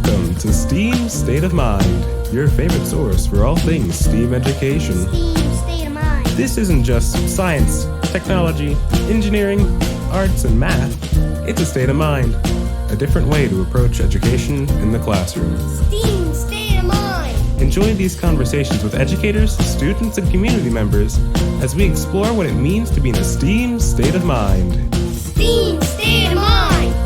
Welcome to STEAM State of Mind, your favorite source for all things STEAM education. STEAM State of Mind. This isn't just science, technology, engineering, arts, and math. It's a state of mind, a different way to approach education in the classroom. STEAM State of Mind. Enjoy these conversations with educators, students, and community members as we explore what it means to be in a STEAM state of mind. STEAM State of Mind.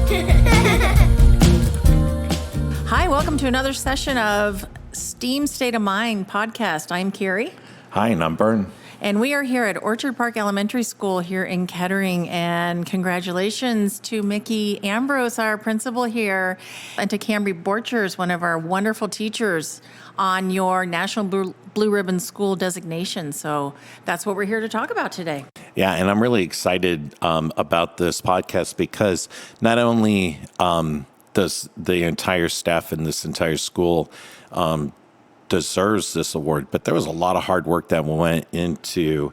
Hi, welcome to another session of STEAM State of Mind podcast. I'm Kari. Hi, and I'm Bern. And we are here at Orchard Park Elementary School here in Kettering. And congratulations to Mickey Ambrose, our principal here, and to Camry Borchers, one of our wonderful teachers, on your National Blue Ribbon School designation. So that's what we're here to talk about today. Yeah, and I'm really excited about this podcast because not only does the entire staff in this entire school deserves this award, but there was a lot of hard work that went into,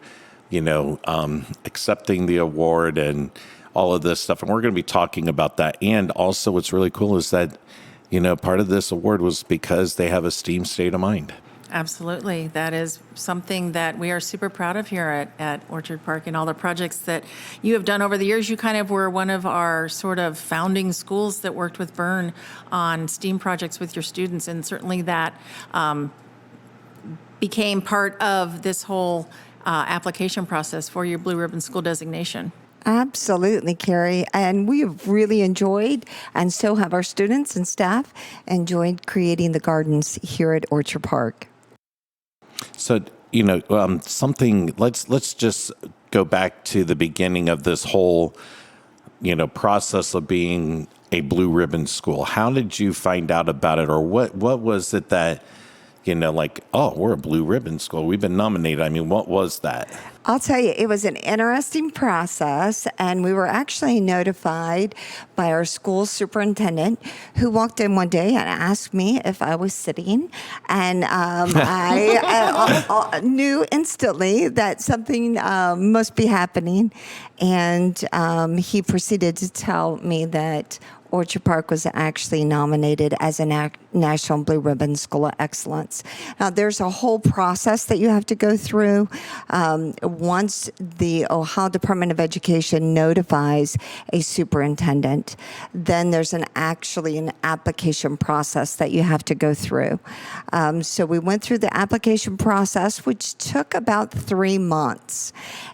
accepting the award and all of this stuff. And we're going to be talking about that. And also what's really cool is that, part of this award was because they have a STEAM state of mind. Absolutely. That is something that we are super proud of here at Orchard Park and all the projects that you have done over the years. You kind of were one of our sort of founding schools that worked with Bern on STEAM projects with your students, and certainly that became part of this whole application process for your Blue Ribbon School designation. Absolutely, Kari. And we have really enjoyed, and so have our students and staff, enjoyed creating the gardens here at Orchard Park. So, let's just go back to the beginning of this whole, process of being a Blue Ribbon School. How did you find out about it? Or what was it that, we're a Blue Ribbon School, we've been nominated? I mean, what was that? I'll tell you, it was an interesting process, and we were actually notified by our school superintendent, who walked in one day and asked me if I was sitting, and I knew instantly that something must be happening, and he proceeded to tell me that Orchard Park was actually nominated as a National Blue Ribbon School of Excellence. Now, there's a whole process that you have to go through. Once the Ohio Department of Education notifies a superintendent, then there's an application process that you have to go through. So we went through the application process, which took about 3 months.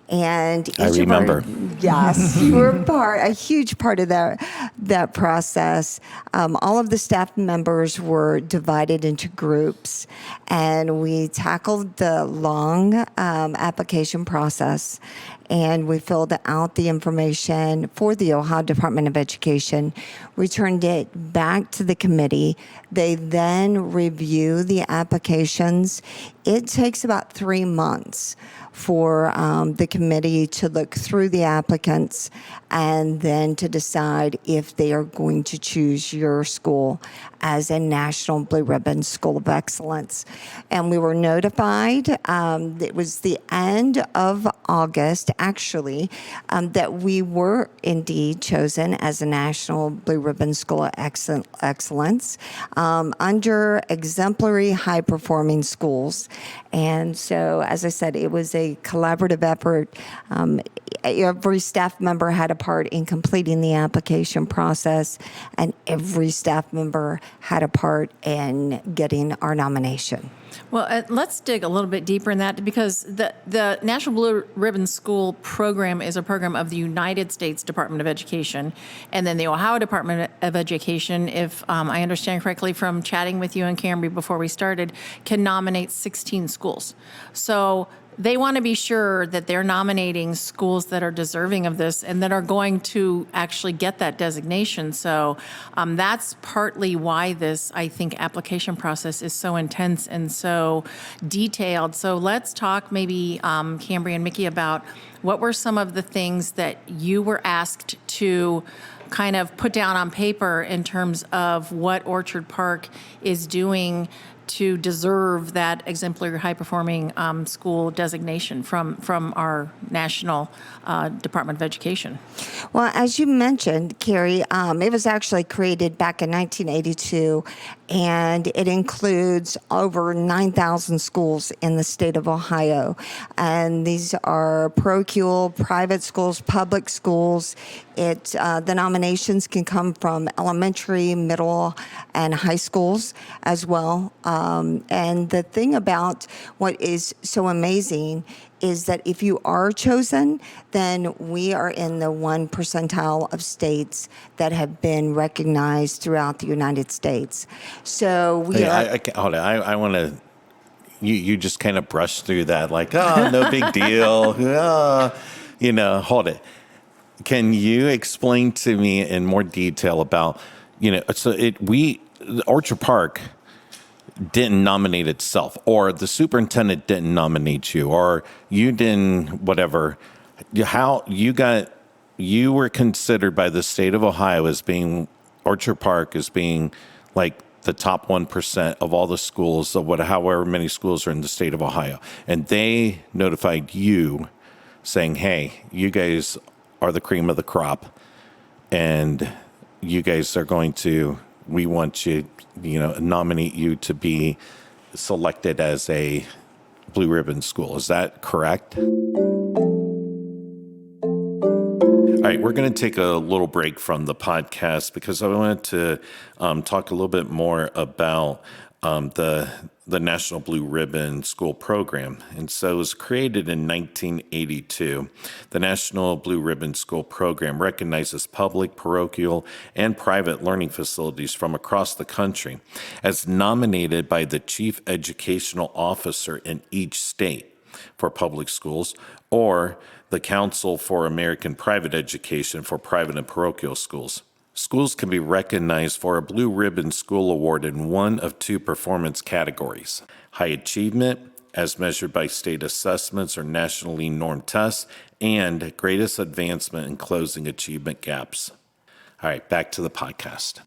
And I remember. Yes, you were a huge part of that process. All of the staff members were divided into groups, and we tackled the long application process, and we filled out the information for the Ohio Department of Education, returned it back to the committee. They then review the applications. It takes about 3 months for the committee to look through the applicants and then to decide if they are going to choose your school as a National Blue Ribbon School of Excellence. And we were notified, it was the end of August, actually, that we were indeed chosen as a National Blue Ribbon School of Excellence under exemplary high-performing schools. And so, as I said, it was a collaborative effort. Every staff member had a part in completing the application process, and every staff member had a part in getting our nomination. Well, let's dig a little bit deeper in that, because the National Blue Ribbon School program is a program of the United States Department of Education, and then the Ohio Department of Education, if I understand correctly from chatting with you and Camry before we started, can nominate 16 schools. So they want to be sure that they're nominating schools that are deserving of this and that are going to actually get that designation. So that's partly why this, I think, application process is so intense and so detailed. So let's talk maybe, Camry and Mickey, about what were some of the things that you were asked to kind of put down on paper in terms of what Orchard Park is doing to deserve that exemplary high-performing school designation from our National Department of Education. Well, as you mentioned, Kari, it was actually created back in 1982, and it includes over 9,000 schools in the state of Ohio. And these are parochial, private schools, public schools. The nominations can come from elementary, middle, and high schools as well. And the thing about what is so amazing is that if you are chosen, then we are in the 1 percentile of states that have been recognized throughout the United States. So we are. Hold on. I want to. You just kind of brush through that like, oh, no big deal. Hold it. Can you explain to me in more detail about, Orchard Park didn't nominate itself, or the superintendent didn't nominate you, or you didn't, whatever. How you were considered by the state of Ohio as being, Orchard Park as being like the top 1% of all the schools of however many schools are in the state of Ohio. And they notified you saying, hey, you guys are the cream of the crop, and you guys are we want you, nominate you to be selected as a blue ribbon school. Is that correct? All right, we're going to take a little break from the podcast because I wanted to talk a little bit more about the National Blue Ribbon School Program. And so it was created in 1982. The National Blue Ribbon School Program recognizes public, parochial, and private learning facilities from across the country as nominated by the Chief Educational Officer in each state for public schools, or the Council for American Private Education for private and parochial schools. Schools can be recognized for a Blue Ribbon School Award in one of two performance categories: high achievement, as measured by state assessments or nationally normed tests, and greatest advancement in closing achievement gaps. All right, back to the podcast.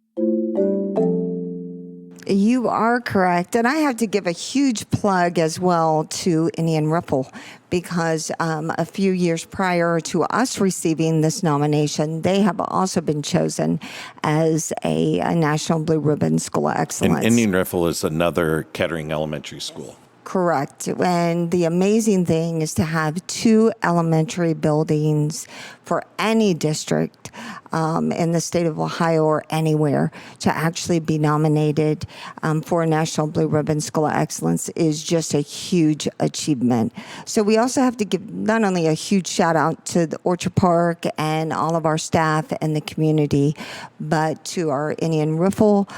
You are correct. And I have to give a huge plug as well to Indian Ripple, because a few years prior to us receiving this nomination, they have also been chosen as a National Blue Ribbon School of Excellence. And Indian Ripple is another Kettering elementary school. Correct. And the amazing thing is to have two elementary buildings for any district in the state of Ohio or anywhere to actually be nominated for a National Blue Ribbon School of Excellence is just a huge achievement. So we also have to give not only a huge shout out to the Orchard Park and all of our staff and the community, but to our Indian Riffle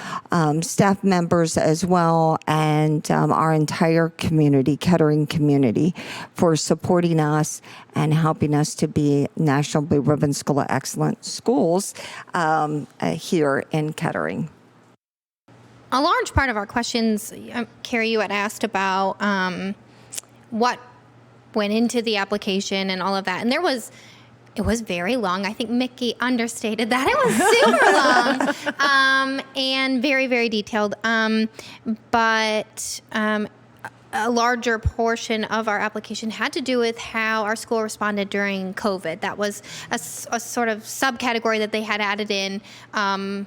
staff members as well, and our entire community, Kettering community, for supporting us and helping us to be National Blue Ribbon School of Excellence schools here in Kettering. A large part of our questions, Kari, you had asked about what went into the application and all of that. And it was very long. I think Mickey understated that. It was super long and very, very detailed. But a larger portion of our application had to do with how our school responded during COVID. That was a sort of subcategory that they had added in. And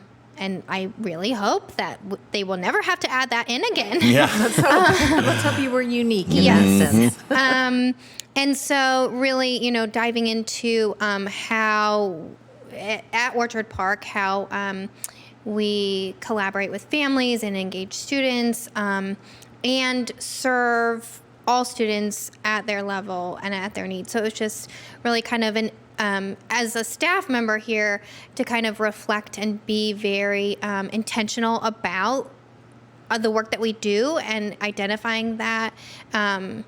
I really hope that they will never have to add that in again. Yeah. Let's hope you were unique in that sense. And so really, diving into how at Orchard Park, how we collaborate with families and engage students and serve all students at their level and at their needs. So it was just really kind of as a staff member here, to kind of reflect and be very intentional about the work that we do, and identifying that, I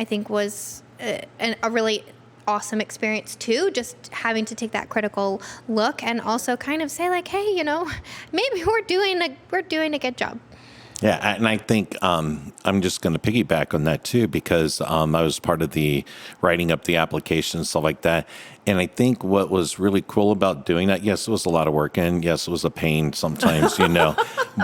think was a really awesome experience too, just having to take that critical look and also kind of say like, hey, maybe we're doing a good job. Yeah, and I think I'm just going to piggyback on that too, because I was part of the writing up the application and stuff like that. And I think what was really cool about doing that, yes, it was a lot of work, and yes, it was a pain sometimes,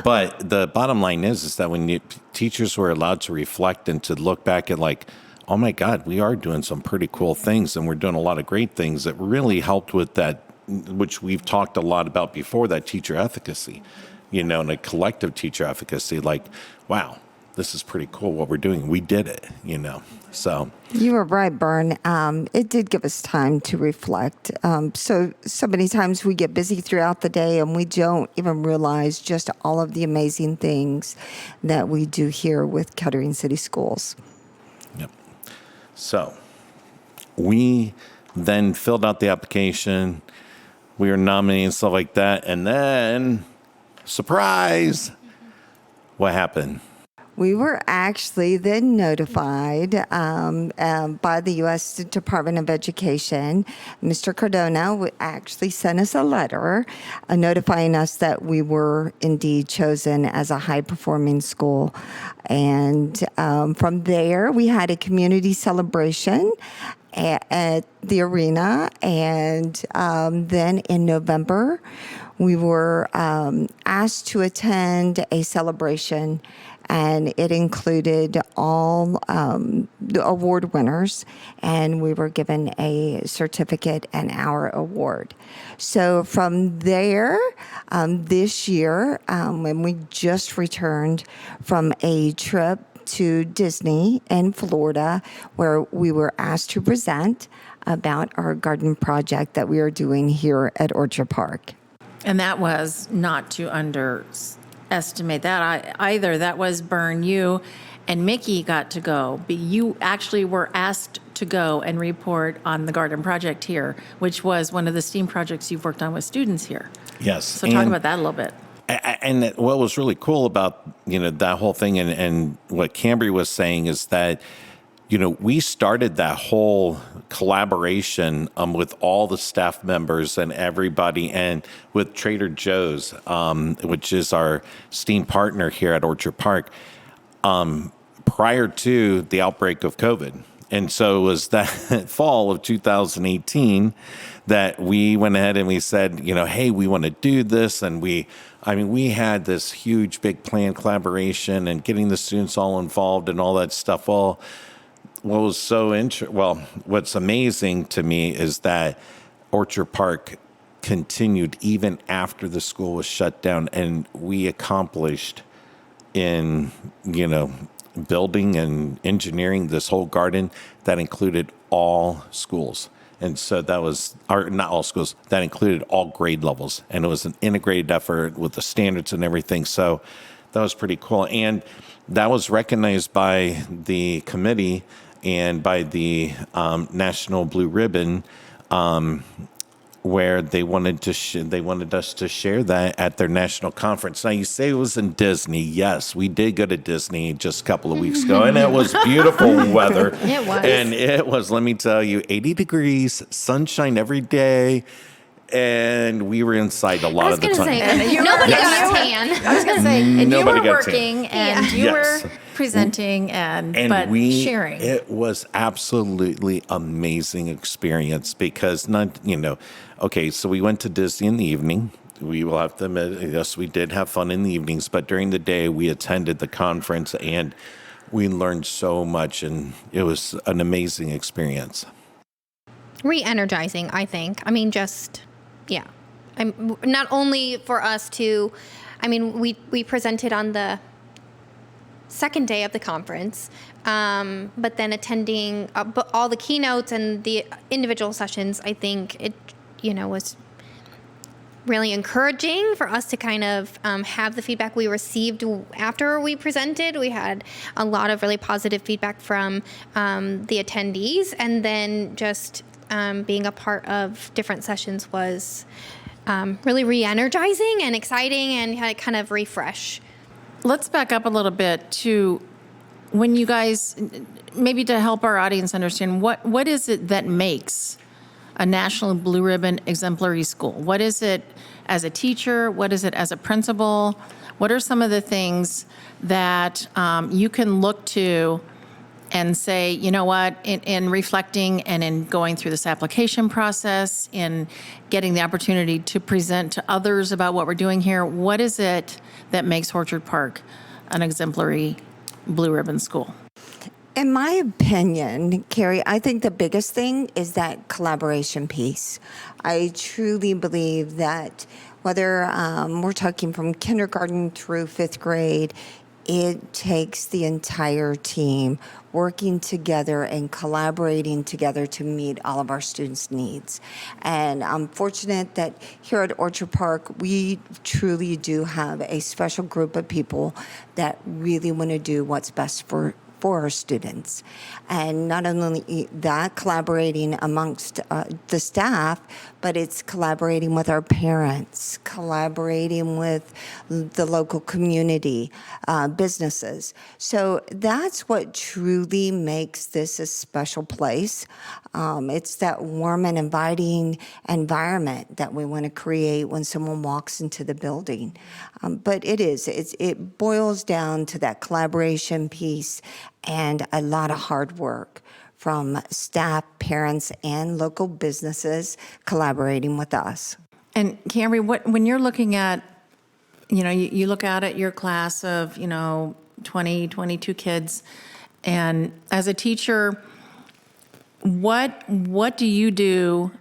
But the bottom line is that when teachers were allowed to reflect and to look back at like, oh my God, we are doing some pretty cool things, and we're doing a lot of great things that really helped with that, which we've talked a lot about before, that teacher efficacy. And a collective teacher efficacy, like, wow, this is pretty cool what we're doing. We did it, So You were right, Bern. It did give us time to reflect. So many times we get busy throughout the day and we don't even realize just all of the amazing things that we do here with Kettering City Schools. Yep. So we then filled out the application. We were nominated and stuff like that. And then, surprise, what happened? We were actually then notified by the U.S. Department of Education. Mr. Cardona actually sent us a letter notifying us that we were indeed chosen as a high-performing school. And from there, we had a community celebration at the arena. And then in November, we were asked to attend a celebration, and it included all the award winners, and we were given a certificate and our award. So from there, this year, when we just returned from a trip to Disney in Florida, where we were asked to present about our garden project that we are doing here at Orchard Park. And that was not to underestimate that either. That was Bern, you and Mickey got to go. But you actually were asked to go and report on the garden project here, which was one of the STEAM projects you've worked on with students here. Yes. So talk about that a little bit. And what was really cool about, that whole thing and what Cambry was saying is that, we started that whole collaboration with all the staff members and everybody, and with Trader Joe's, which is our STEAM partner here at Orchard Park, prior to the outbreak of COVID. And so it was that fall of 2018 that we went ahead and we said, hey, we want to do this. And we had this huge, big planned collaboration and getting the students all involved and all that stuff. Well, what was what's amazing to me is that Orchard Park continued even after the school was shut down, and we accomplished in, building and engineering this whole garden that included all schools. And so that was, or not all schools, that included all grade levels. And it was an integrated effort with the standards and everything. So that was pretty cool. And that was recognized by the committee and by the National Blue Ribbon, where they wanted us to share that at their national conference. Now, you say it was in Disney. Yes, we did go to Disney just a couple of weeks ago, and it was beautiful weather. It was. And it was, let me tell you, 80 degrees, sunshine every day. And we were inside a lot of the time. Nobody got a tan. I was going to say, and you Nobody were got tan. working, and you Yes. were presenting, but sharing. It was absolutely amazing experience because okay, so we went to Disney in the evening. We will have to admit, yes, we did have fun in the evenings, but during the day we attended the conference and we learned so much, and it was an amazing experience. Re-energizing, I think. Yeah. Not only for us to, we presented on the second day of the conference, but then attending all the keynotes and the individual sessions, I think it, was really encouraging for us to kind of have the feedback we received after we presented. We had a lot of really positive feedback from the attendees, and then just being a part of different sessions was really re-energizing and exciting and had kind of refresh. Let's back up a little bit to when you guys, maybe to help our audience understand, what is it that makes a National Blue Ribbon exemplary school? What is it as a teacher? What is it as a principal? what are some of the things that you can look to and say, you know what, in reflecting and in going through this application process, in getting the opportunity to present to others about what we're doing here, what is it that makes Orchard Park an exemplary Blue Ribbon School? In my opinion, Kari, I think the biggest thing is that collaboration piece. I truly believe that whether we're talking from kindergarten through 5th grade, it takes the entire team working together and collaborating together to meet all of our students' needs. And I'm fortunate that here at Orchard Park, we truly do have a special group of people that really want to do what's best for our students. And not only that, collaborating amongst the staff, but it's collaborating with our parents, collaborating with the local community, businesses. So that's what truly makes this a special place. It's that warm and inviting environment that we want to create when someone walks into the building. But it boils down to that collaboration piece and a lot of hard work from staff, parents, and local businesses collaborating with us. And Kari, when you're looking at, you look out at your class of, 20, 22 kids, and as a teacher, what do you do?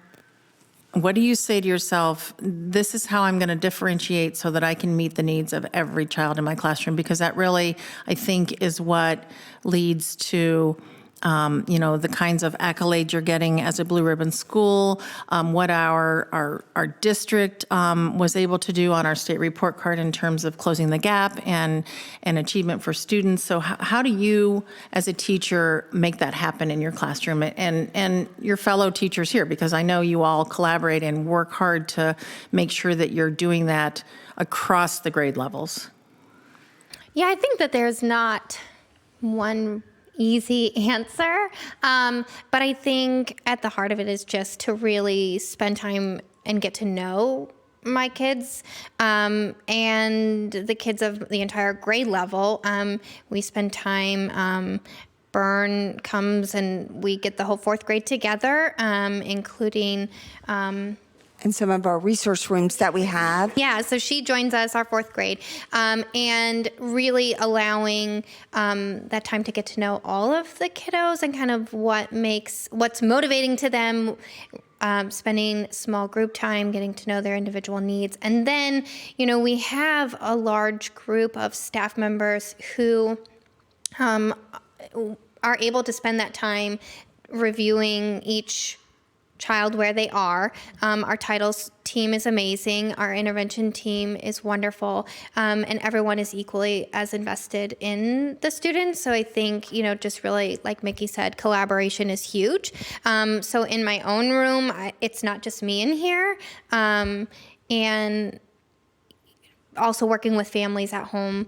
What do you say to yourself, this is how I'm going to differentiate so that I can meet the needs of every child in my classroom? Because that really, I think, is what leads to the kinds of accolades you're getting as a Blue Ribbon School, what our district was able to do on our state report card in terms of closing the gap and achievement for students. So how do you, as a teacher, make that happen in your classroom and your fellow teachers here? Because I know you all collaborate and work hard to make sure that you're doing that across the grade levels. Yeah, I think that there's not one easy answer. But I think at the heart of it is just to really spend time and get to know my kids and the kids of the entire grade level. We spend time, Bern comes and we get the whole 4th grade together, including And some of our resource rooms that we have. Yeah, so she joins us, our 4th grade, and really allowing that time to get to know all of the kiddos and kind of what's motivating to them, spending small group time, getting to know their individual needs. And then, we have a large group of staff members who are able to spend that time reviewing each child where they are. Our titles team is amazing. Our intervention team is wonderful. And everyone is equally as invested in the students. So I think, just really, like Mickey said, collaboration is huge. So in my own room, it's not just me in here. And also working with families at home.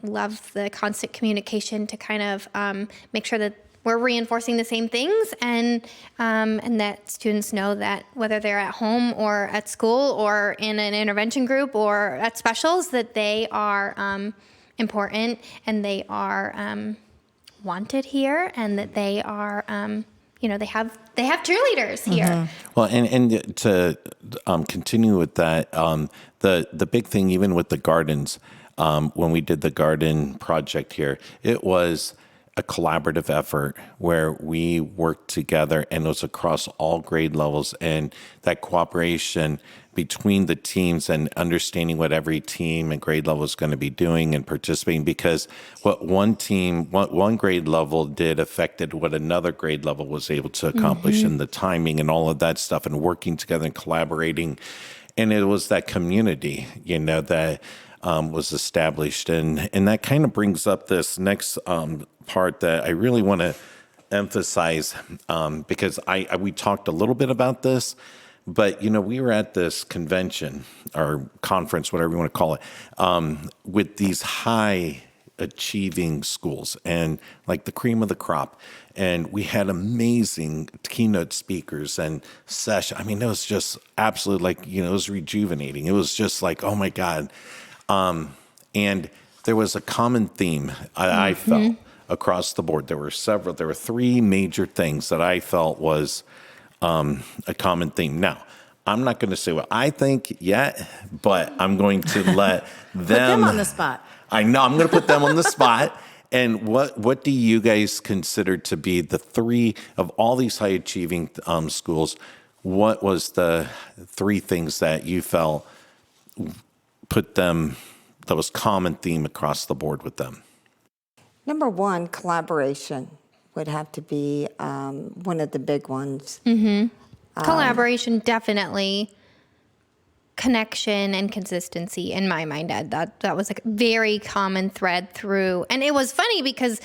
Love the constant communication to kind of make sure that we're reinforcing the same things and that students know that whether they're at home or at school or in an intervention group or at specials, that they are important and they are wanted here and that they are, they have cheerleaders here. Mm-hmm. Well, and to continue with that, the big thing, even with the gardens, when we did the garden project here, it was a collaborative effort where we worked together and it was across all grade levels, and that cooperation between the teams and understanding what every team and grade level is going to be doing and participating, because what one grade level did affected what another grade level was able to accomplish, and the timing and all of that stuff, and working together and collaborating. And it was that community, that was established. And that kind of brings up this next part that I really want to emphasize, because we talked a little bit about this, but, we were at this convention or conference, whatever you want to call it, with these high achieving schools and like the cream of the crop. And we had amazing keynote speakers and session. I mean, it was just absolutely it was rejuvenating. It was just like, oh my God. And there was a common theme I felt across the board. There were 3 major things that I felt was a common theme. Now, I'm not going to say what I think yet, but I'm going to let them... Put them on the spot. I know, I'm going to put them on the spot. And what do you guys consider to be the 3 of all these high-achieving schools? What was the 3 things that you felt that was common theme across the board with them? Number 1, collaboration would have to be one of the big ones. Collaboration, definitely. Connection and consistency, in my mind, that was a very common thread through. And it was funny because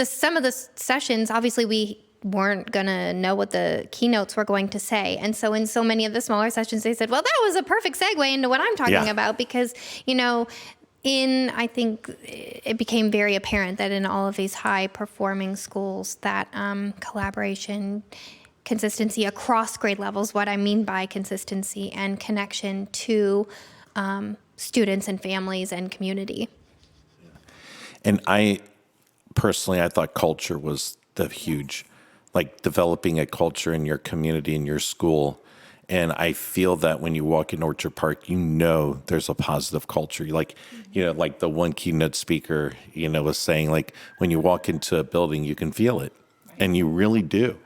some of the sessions, obviously, we weren't going to know what the keynotes were going to say. And so in so many of the smaller sessions, they said, well, that was a perfect segue into what I'm talking about because, I think it became very apparent that in all of these high-performing schools that collaboration, consistency across grade levels, what I mean by consistency and connection to students and families and community. And I thought culture was the huge, like developing a culture in your community, in your school. And I feel that when you walk in Orchard Park, there's a positive culture. Like the one keynote speaker, was saying, like, when you walk into a building, you can feel it. And you really do.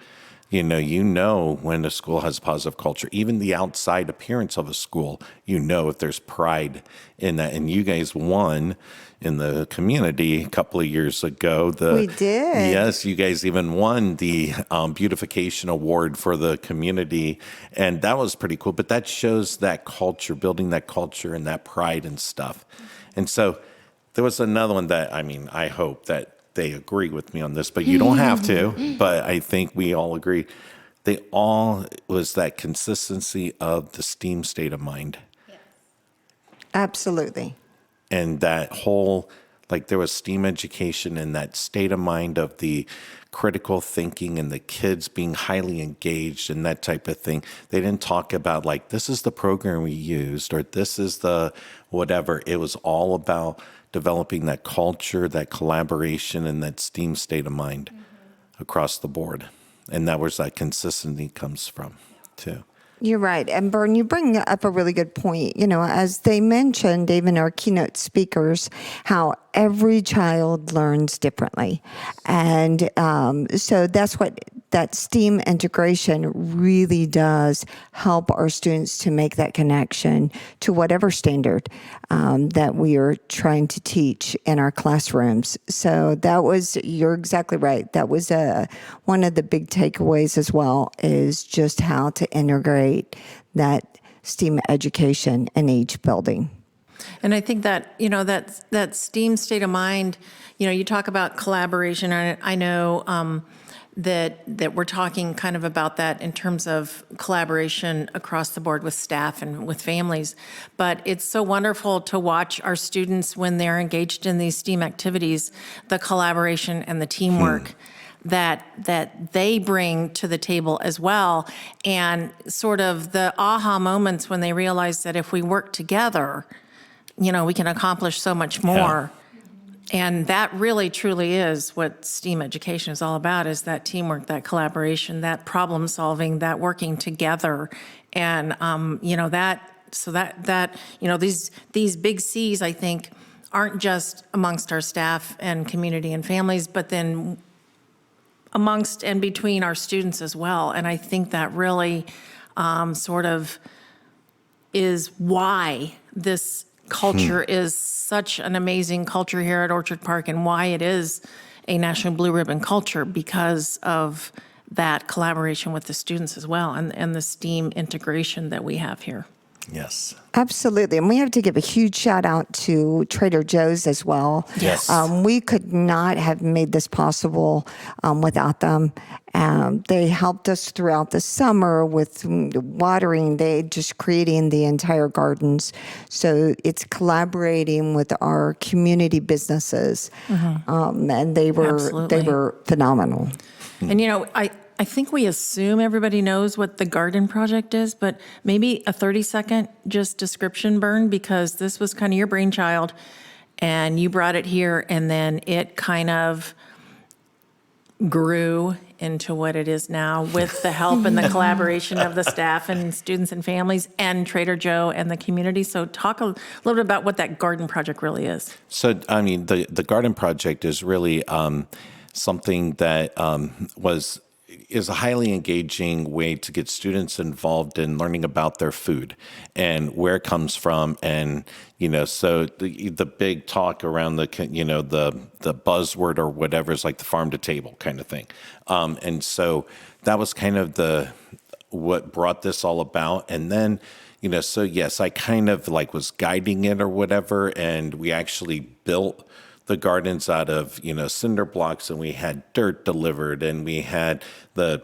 When a school has a positive culture, even the outside appearance of a school, if there's pride in that. And you guys won in the community a couple of years ago. We did. Yes, you guys even won the beautification award for the community. And that was pretty cool. But that shows that culture, building that culture and that pride and stuff. And so there was another one that, I hope that they agree with me on this, but you don't have to. But I think we all agree. Was that consistency of the STEAM state of mind. Yes. Absolutely. And that whole, there was STEAM education and that state of mind of the critical thinking and the kids being highly engaged and that type of thing. They didn't talk about this is the program we used or this is the whatever. It was all about developing that culture, that collaboration, and that STEAM state of mind across the board. And that was that consistency comes from, too. You're right. And Bern, you bring up a really good point. As they mentioned, even our keynote speakers, how every child learns differently. And so that's what that STEAM integration really does help our students to make that connection to whatever standard that we are trying to teach in our classrooms. So you're exactly right. That was one of the big takeaways as well, is just how to integrate that STEAM education in each building. And I think that, that STEAM state of mind, you talk about collaboration. I know that we're talking kind of about that in terms of collaboration across the board with staff and with families. But it's so wonderful to watch our students when they're engaged in these STEAM activities, the collaboration and the teamwork that they bring to the table as well. And sort of the aha moments when they realize that if we work together, we can accomplish so much more. And that really, truly is what STEAM education is all about, is that teamwork, that collaboration, that problem solving, that working together. And, these big C's, I think, aren't just amongst our staff and community and families, but then amongst and between our students as well. And I think that really sort of is why this culture is such an amazing culture here at Orchard Park, and why it is a National Blue Ribbon culture, because of that collaboration with the students as well, and the STEAM integration that we have here. Yes. Absolutely. And we have to give a huge shout out to Trader Joe's as well. Yes. We could not have made this possible without them. They helped us throughout the summer with watering, they just creating the entire gardens. So it's collaborating with our community businesses. And they were phenomenal. And I think we assume everybody knows what the garden project is, but maybe a 30-second just description, Bern, because this was kind of your brainchild, and you brought it here, and then it kind of grew into what it is now with the help and the collaboration of the staff and students and families and Trader Joe and the community. So talk a little bit about what that garden project really is. So, I mean, the garden project is really something that is a highly engaging way to get students involved in learning about their food and where it comes from. And, so the big talk around the buzzword or whatever is like the farm to table kind of thing. And so that was kind of what brought this all about. And then, so yes, I kind of like was guiding it or whatever. And we actually built the gardens out of, cinder blocks, and we had dirt delivered, and we had the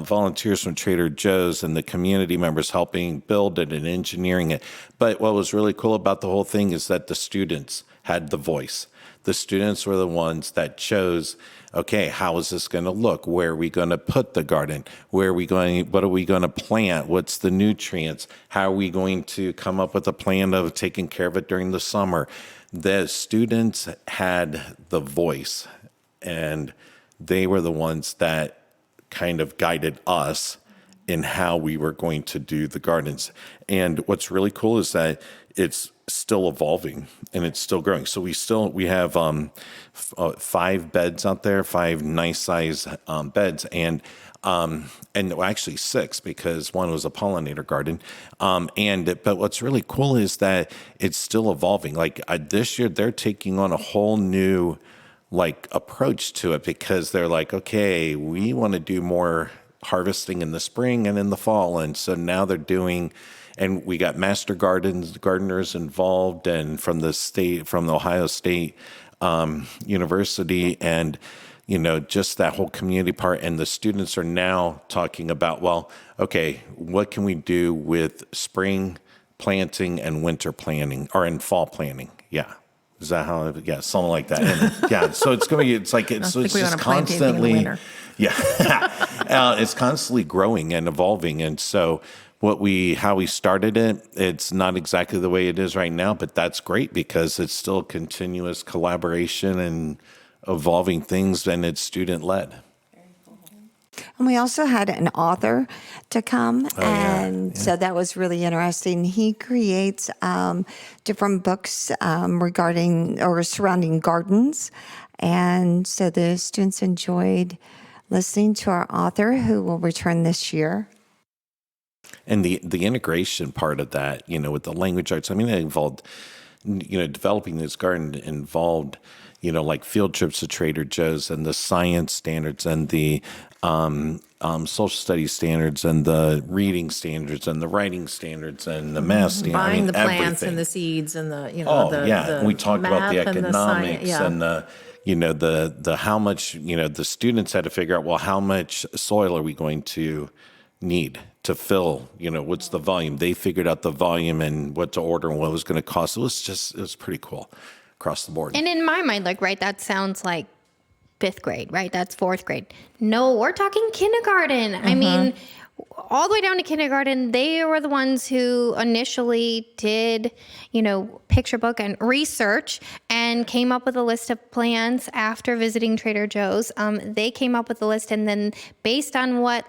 volunteers from Trader Joe's and the community members helping build it and engineering it. But what was really cool about the whole thing is that the students had the voice. The students were the ones that chose, okay, how is this going to look? Where are we going to put the garden? What are we going to plant? What's the nutrients? How are we going to come up with a plan of taking care of it during the summer? The students had the voice, and they were the ones that kind of guided us in how we were going to do the gardens. And what's really cool is that it's still evolving and it's still growing. So we have 5 beds out there, 5 nice size beds, and actually 6 because one was a pollinator garden. But what's really cool is that it's still evolving. Like this year, they're taking on a whole new approach to it because they're like, okay, we want to do more harvesting in the spring and in the fall. And so now they're doing, and we got master gardeners involved, and from the Ohio State University, and just that whole community part. And the students are now talking about, well, okay, what can we do with spring planting and winter planting, or in fall planting? Yeah. Is that how? Yeah, something like that. And yeah. So it's going to be, it's just constantly, yeah, it's constantly growing and evolving. And so how we started it, it's not exactly the way it is right now, but that's great because it's still continuous collaboration and evolving things, and it's student-led. And we also had an author to come, so that was really interesting. He creates different books regarding or surrounding gardens, and so the students enjoyed listening to our author, who will return this year. And the integration part of that, with the language arts, I mean, it involved, developing this garden involved, like field trips to Trader Joe's and the science standards and the social studies standards and the reading standards and the writing standards and the math standards. Buying the plants everything. and the seeds and the, the we talked about the economics and the the how much, the students had to figure out, well, how much soil are we going to need to fill, what's the volume? They figured out the volume and what to order and what it was going to cost. It was pretty cool across the board. And in my mind, that sounds like 5th grade, right? That's 4th grade. No, we're talking kindergarten. Mm-hmm. I mean, all the way down to kindergarten, they were the ones who initially did, picture book and research and came up with a list of plans after visiting Trader Joe's. They came up with a list, and then based on what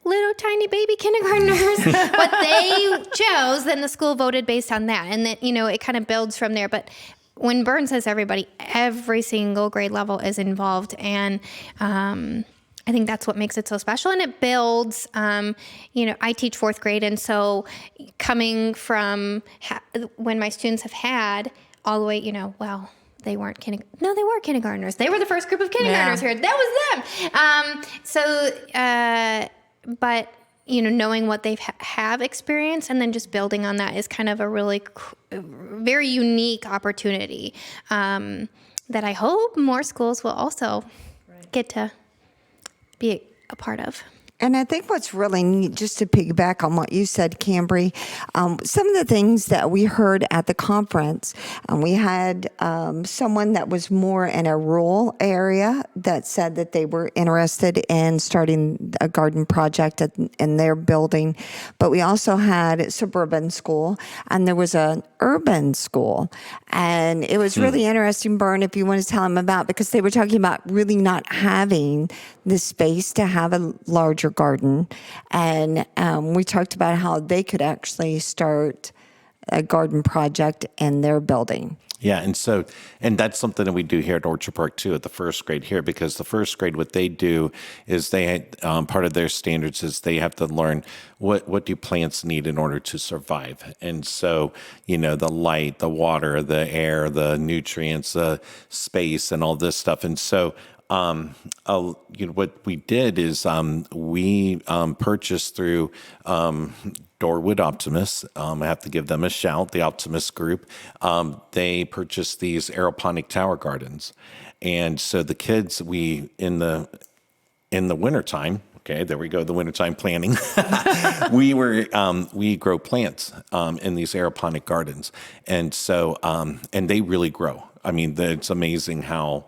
little tiny baby kindergartners, what they chose, then the school voted based on that. And then, it kind of builds from there. But when Bern says everybody, every single grade level is involved. And I think that's what makes it so special. And it builds, I teach 4th grade. And so coming from when my students have had all the way, they weren't No, they were kindergartners. They were the first group of kindergartners here. That was them. But, knowing what they have experienced and then just building on that is kind of a really very unique opportunity that I hope more schools will also get to be a part of. And I think what's really neat, just to piggyback on what you said, Cambry, some of the things that we heard at the conference, we had someone that was more in a rural area that said that they were interested in starting a garden project in their building. But we also had a suburban school, and there was an urban school. And it was really interesting, Bern, if you want to tell them about, because they were talking about really not having the space to have a larger garden. And we talked about how they could actually start a garden project in their building. Yeah, and that's something that we do here at Orchard Park too, at the first grade here, because the first grade, what they do is part of their standards is they have to learn what do plants need in order to survive. And so, the light, the water, the air, the nutrients, the space, and all this stuff. And so, what we did is we purchased through Dorwood Optimus. I have to give them a shout, the Optimus Group. They purchased these aeroponic tower gardens. And so the kids, in the wintertime, okay, there we go, the wintertime planning, we grow plants in these aeroponic gardens. And so, and they really grow. I mean, it's amazing how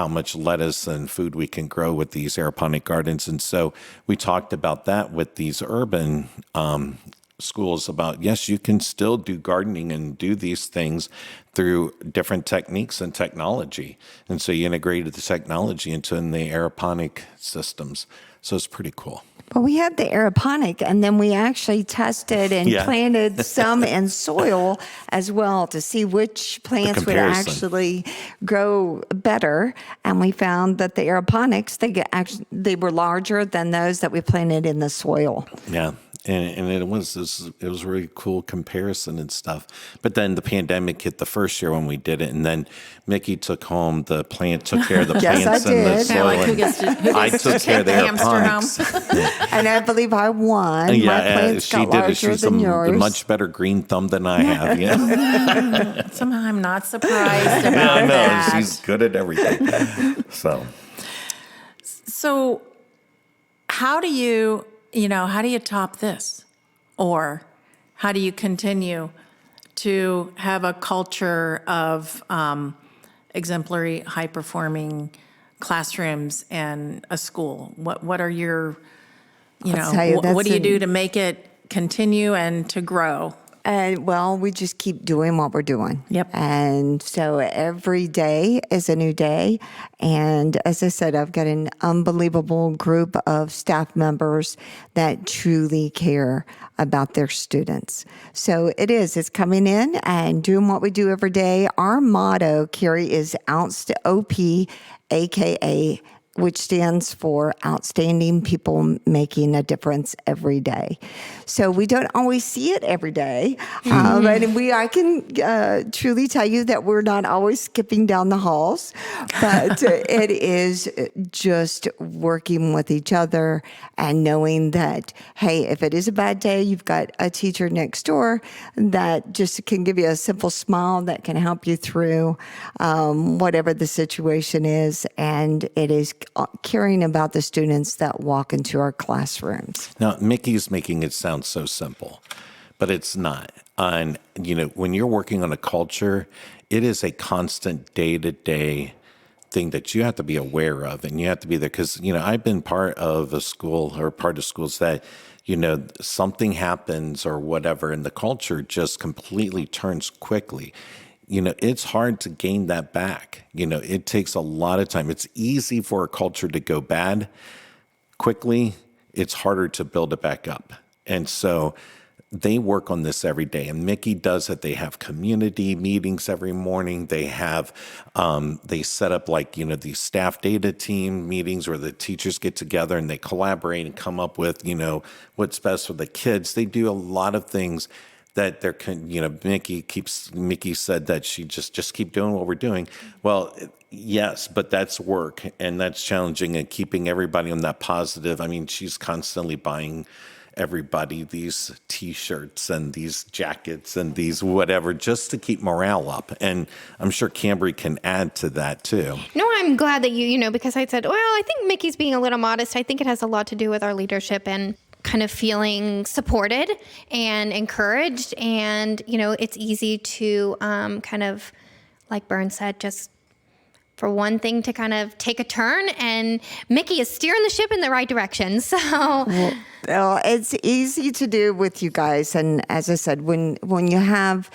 much lettuce and food we can grow with these aeroponic gardens. And so we talked about that with these urban schools about, yes, you can still do gardening and do these things through different techniques and technology. And so you integrated the technology into the aeroponic systems. So it's pretty cool. Well, we had the aeroponic, and then we actually tested and planted some in soil as well to see which plants would actually grow better. And we found that the aeroponics, they were larger than those that we planted in the soil. Yeah. And it was a really cool comparison and stuff. But then the pandemic hit the first year when we did it, and then Mickey took home the plant, took care of the Yes, plants I and the did. soil. Like who gets I took care of the hamster aeroponics. And I believe I won. My plants she got did. larger She's than yours. a much better green thumb than I have. Yeah. Somehow I'm not surprised about No, that. she's good at everything. So how do you top this? Or how do you continue to have a culture of exemplary, high-performing classrooms and a school? What are your, what do you do to make it continue and to grow? And well, we just keep doing what we're doing. Yep. And so every day is a new day. And as I said, I've got an unbelievable group of staff members that truly care about their students. So it's coming in and doing what we do every day. Our motto, Kari, is OP, AKA, which stands for Outstanding People Making a Difference Every Day. So we don't always see it every day. And I can truly tell you that we're not always skipping down the halls, but it is just working with each other and knowing that, hey, if it is a bad day, you've got a teacher next door that just can give you a simple smile that can help you through whatever the situation is. And it is caring about the students that walk into our classrooms. Now, Mickey's making it sound so simple, but it's not. And, when you're working on a culture, it is a constant day-to-day thing that you have to be aware of, and you have to be there. Because, I've been part of a school or part of schools that, something happens or whatever, and the culture just completely turns quickly. It's hard to gain that back. It takes a lot of time. It's easy for a culture to go bad quickly. It's harder to build it back up. And so they work on this every day. And Mickey does it. They have community meetings every morning. They have, they set up these staff data team meetings where the teachers get together and they collaborate and come up with, what's best for the kids. They do a lot of things that they're, Mickey said that she just keep doing what we're doing. Well, yes, but that's work and that's challenging and keeping everybody on that positive. I mean, she's constantly buying everybody these T-shirts and these jackets and these whatever, just to keep morale up. And I'm sure Cambry can add to that too. No, I'm glad that because I said, well, I think Mickey's being a little modest. I think it has a lot to do with our leadership and kind of feeling supported and encouraged. And, it's easy to kind of, like Bern said, just for one thing to kind of take a turn, and Mickey is steering the ship in the right direction. So well, it's easy to do with you guys. And as I said, when you have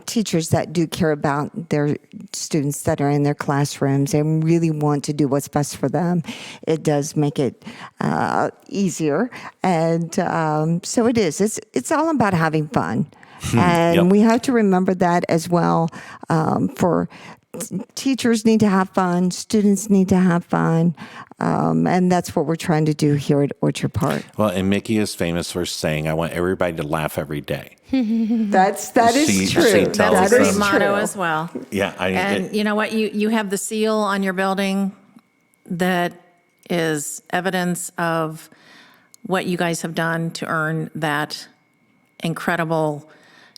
teachers that do care about their students that are in their classrooms and really want to do what's best for them, it does make it easier. And so it is. It's all about having fun. And we have to remember that as well. For teachers need to have fun, students need to have fun, and that's what we're trying to do here at Orchard Park. Well, and Mickey is famous for saying, "I want everybody to laugh every day." That is true. That's a great motto as well. Yeah, and you know what? You have the seal on your building that is evidence of what you guys have done to earn that incredible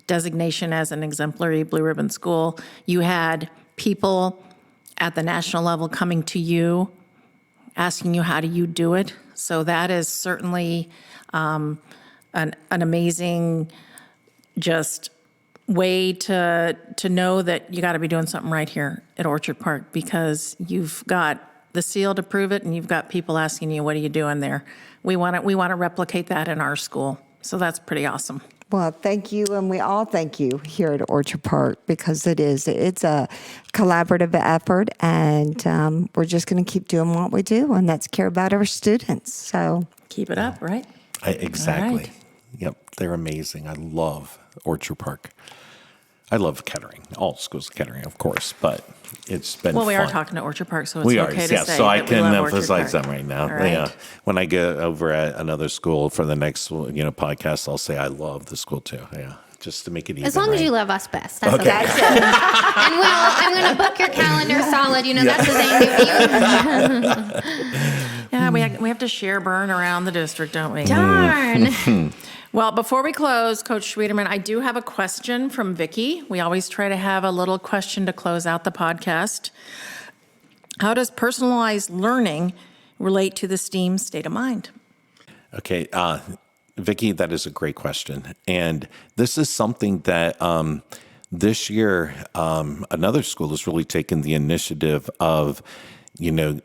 designation as an exemplary blue ribbon school. You had people at the national level coming to you, asking you, how do you do it? So that is certainly an amazing just way to know that you got to be doing something right here at Orchard Park, because you've got the seal to prove it, and you've got people asking you, what are you doing there? We want to replicate that in our school. So that's pretty awesome. Well, thank you, and we all thank you here at Orchard Park, because it's a collaborative effort, and we're just going to keep doing what we do, and that's care about our students. So keep it up, right? Exactly. Right. Yep, they're amazing. I love Orchard Park. I love Kettering, all schools of Kettering, of course, but it's been Well, we fun. are talking to Orchard Park, so it's We okay are, to yes. say So I that can we love emphasize Orchard them right now. All right. Yeah. When I go over at another school for the next podcast, I'll say I love the school too. Yeah, just to make it easy. as long as right? you love us best, that's Okay. okay. And I'm going to book your calendar solid. That's the thing. Yeah, we have to share Bern around the district, don't we? Darn. Well, before we close, Coach Schwieterman, I do have a question from Vicki. We always try to have a little question to close out the podcast. How does personalized learning relate to the STEAM state of mind? Okay, Vicki, that is a great question. And this is something that this year, another school has really taken the initiative of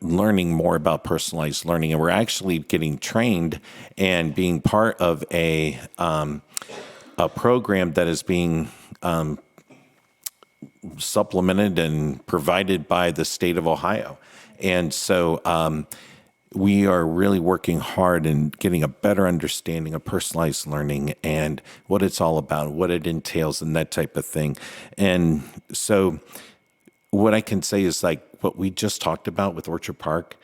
learning more about personalized learning. And we're actually getting trained and being part of a program that is being supplemented and provided by the state of Ohio. And so we are really working hard in getting a better understanding of personalized learning and what it's all about, what it entails, and that type of thing. And so what I can say is, like, what we just talked about with Orchard Park,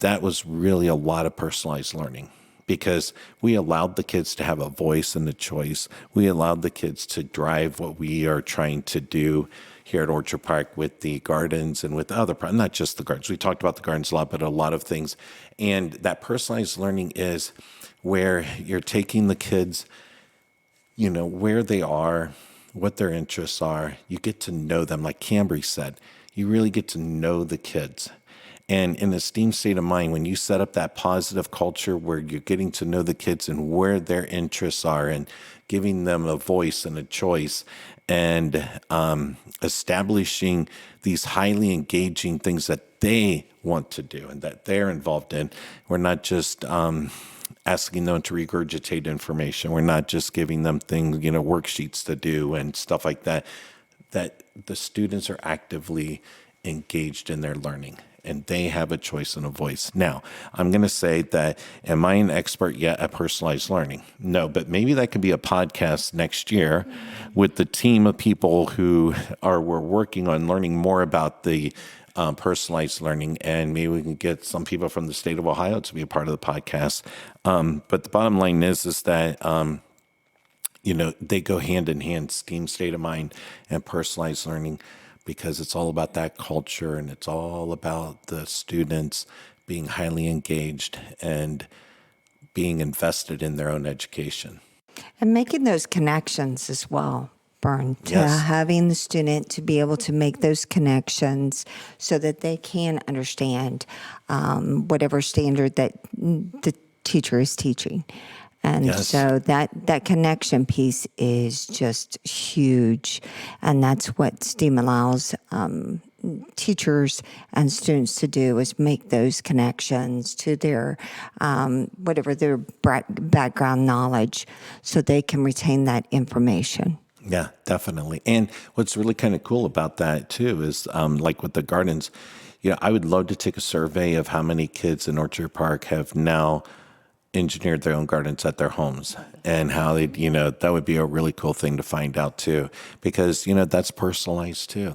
that was really a lot of personalized learning, because we allowed the kids to have a voice and a choice. We allowed the kids to drive what we are trying to do here at Orchard Park with the gardens and with other, not just the gardens. We talked about the gardens a lot, but a lot of things. And that personalized learning is where you're taking the kids, where they are, what their interests are. You get to know them. Like Cambry said, you really get to know the kids. And in a STEAM state of mind, when you set up that positive culture where you're getting to know the kids and where their interests are and giving them a voice and a choice and establishing these highly engaging things that they want to do and that they're involved in, we're not just asking them to regurgitate information. We're not just giving them things, worksheets to do and stuff like that, that the students are actively engaged in their learning and they have a choice and a voice. Now, I'm going to say that, am I an expert yet at personalized learning? No, but maybe that could be a podcast next year with the team of people who we're working on learning more about the personalized learning, and maybe we can get some people from the state of Ohio to be a part of the podcast. But the bottom line is that they go hand in hand, STEAM state of mind and personalized learning, because it's all about that culture and it's all about the students being highly engaged and being invested in their own education. And making those connections as well, Bern, to Yes. having the student to be able to make those connections so that they can understand whatever standard that the teacher is teaching. And Yes. so that connection piece is just huge. And that's what STEAM allows teachers and students to do, is make those connections to their whatever their background knowledge, so they can retain that information. Yeah, definitely. And what's really kind of cool about that too is like with the gardens, I would love to take a survey of how many kids in Orchard Park have now engineered their own gardens at their homes, and how they, that would be a really cool thing to find out too, because, that's personalized too.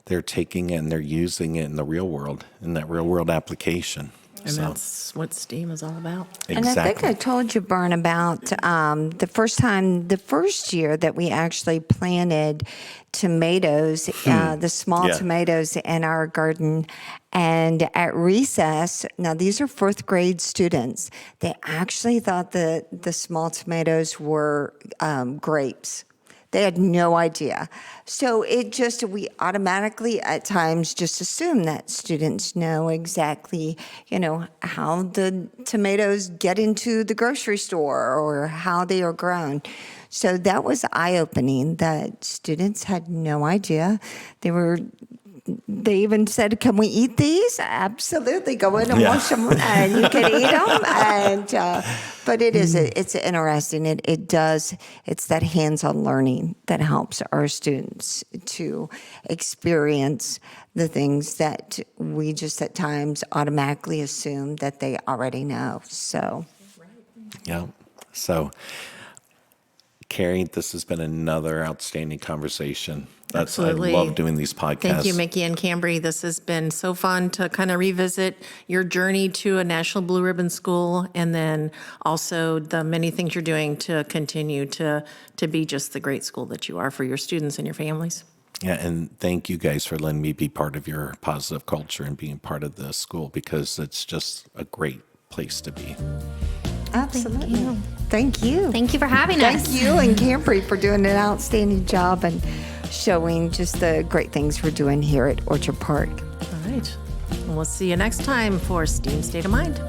They're taking it and they're using it in the real world, in that real world application. And that's what STEAM is all about. Exactly. And I think I told you, Bern, about the first year that we actually planted tomatoes, the small Yeah. tomatoes in our garden. And at recess, now these are fourth grade students, they actually thought that the small tomatoes were grapes. They had no idea. So we automatically at times just assume that students know exactly, how the tomatoes get into the grocery store or how they are grown. So that was eye-opening, that students had no idea. They even said, "Can we eat these?" Absolutely, go in and wash them, and you can eat them. But it's interesting. It's that hands-on learning that helps our students to experience the things that we just at times automatically assume that they already know. So, Yeah. So, Kari, this has been another outstanding conversation. Absolutely. I love doing these podcasts. Thank you, Mickey and Cambry. This has been so fun to kind of revisit your journey to a National Blue Ribbon School, and then also the many things you're doing to continue to be just the great school that you are for your students and your families. Yeah, and thank you guys for letting me be part of your positive culture and being part of the school, because it's just a great place to be. absolutely. Thank you. Thank you for having us. Thank you and Cambry for doing an outstanding job and showing just the great things we're doing here at Orchard Park. All right. We'll see you next time for STEAM State of Mind.